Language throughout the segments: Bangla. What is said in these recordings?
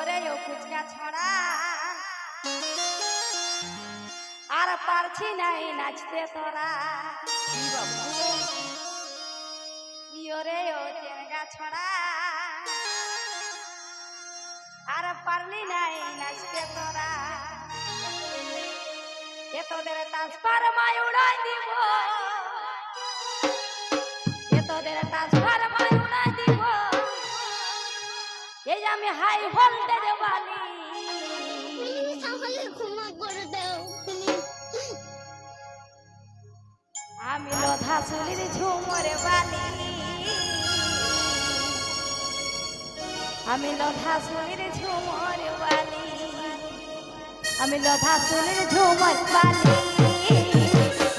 ওরে ও ফুচকা ছড়া আর পারছি নাই নাচতে তোরা ওরে ও চেঙ্গা ছড়া আর পারলি নাই নাচতে তোরা এ তোদের তাসপার মায় উড়াই দিব এ তোদের তাসপার মায় উড়াই দিব এই আমি হাই ভোল্টেজ বালি আমি লধা চুলির ঝুমর বালি আমি লধা চুলির ঝুমর বালি আমি লধা চুলির ঝুমর বালি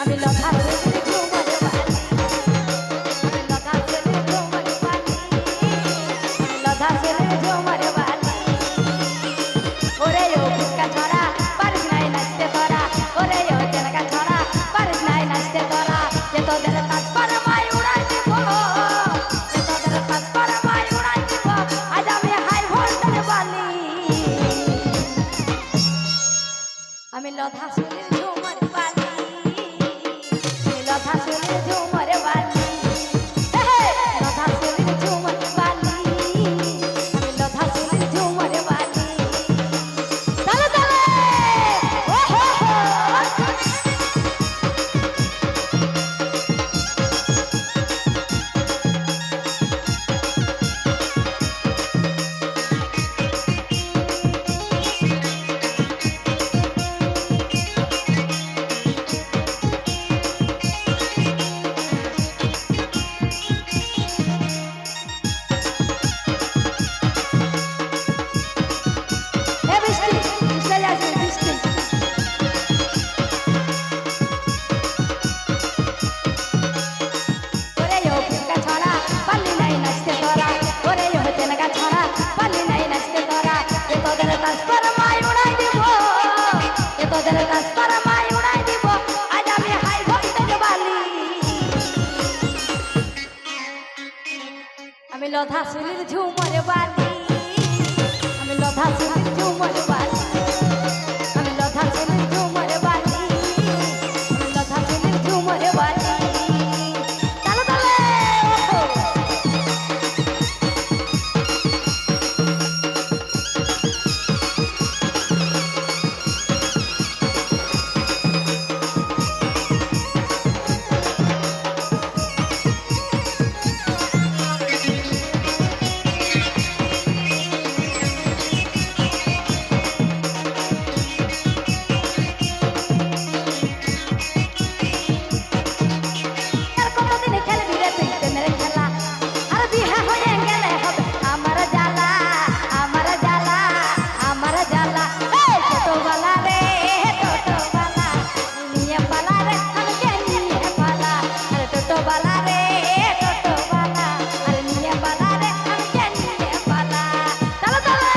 আমি লধা চুলির ঝুমর বালি আমি লধা চুলির ঝুমর বালি আমি লধা চুলির ঝুমর বালি ওরে ও ফুচকা ছড়া পারিস নাই নাচতে তোরা ওরে ও চেঙ্গা ছড়া পারিস নাই নাচতে তোরা যে তোদের তাসপার মায় উড়াই দিব যে তোদের তাসপার মায় উড়াই দিব আজ আমি হাই ভোল্টেজ বালি আমি লধা চুলির ঝুমর বালি আমি লধা চুলির ঝুমর বালি লধা চুলির ঝুমর বালি আমি লধা চুলির ঝুমর বালি তালে তালে ও হো হো এ বৃষ্টি বৃষ্টি আসবে বৃষ্টি ওরে ও ফুচকা ছড়া পারলি নাই নাচতে তোরা ওরে ও চেঙ্গা ছড়া পারলি নাই নাচতে তোরা এ তোদের তাসপার মায় উড়াই দিব এ তোদের তাসপার মায় উড়াই দিব আজ আমি হাই ভোল্টেজ বালি আমি লধা চুলির ঝুমর বালি আমি লধা চুলির ঝুমর বালি আমি লধা চুলির ঝুমর বালি আমি লধা চুলির ঝুমর বালি তালে তালে ওহো আর কতদিন খেলবি রে তুই প্রেমের খেলা আর বিহা হয়ে গেলে হবে আমার জ্বালা আমার জ্বালা আমার জ্বালা এই ছোটবেলা রে ছোটবেলা নিয়ে পালা রে আমাকে নিয়ে পালা আরে ছোটবেলা রে ছোটবেলা আরে নিয়ে পালা রে আমাকে নিয়ে পালা তালে তালে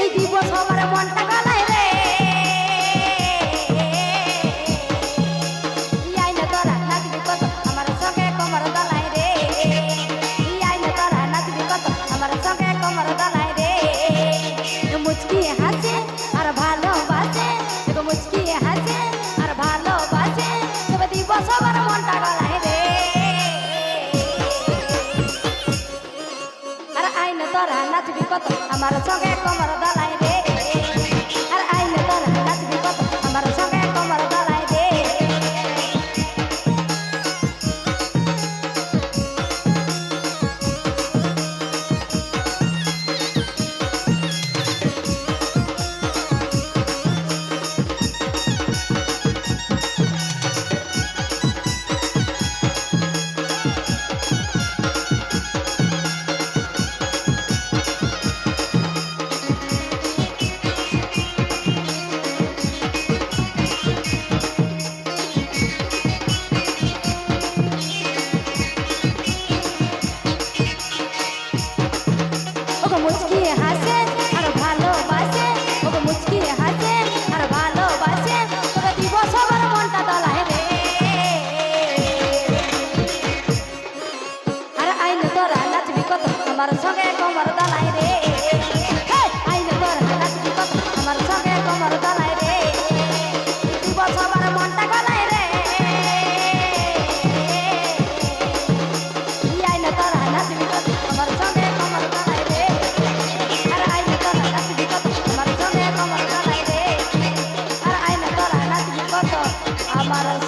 এই দিবস আমার মনটা গলায় রে আইনে তোরা নাচবি কত আমার সঙ্গে কমর দলায় রে আইনে তোরা নাচবি কত আমার সঙ্গে কমর দলায় রে মুচকি হাসে আর ভালোবাসে মুচকি হাসে আর ভালোবাসে তবে দিবস আমার মনটা গলায় রে আর আইনে তোরা নাচবি কত আমার সঙ্গে কমর দলায় রে আর আইনে তোরা নাচবি কত আমার সঙ্গে কমর দলায় রে আমার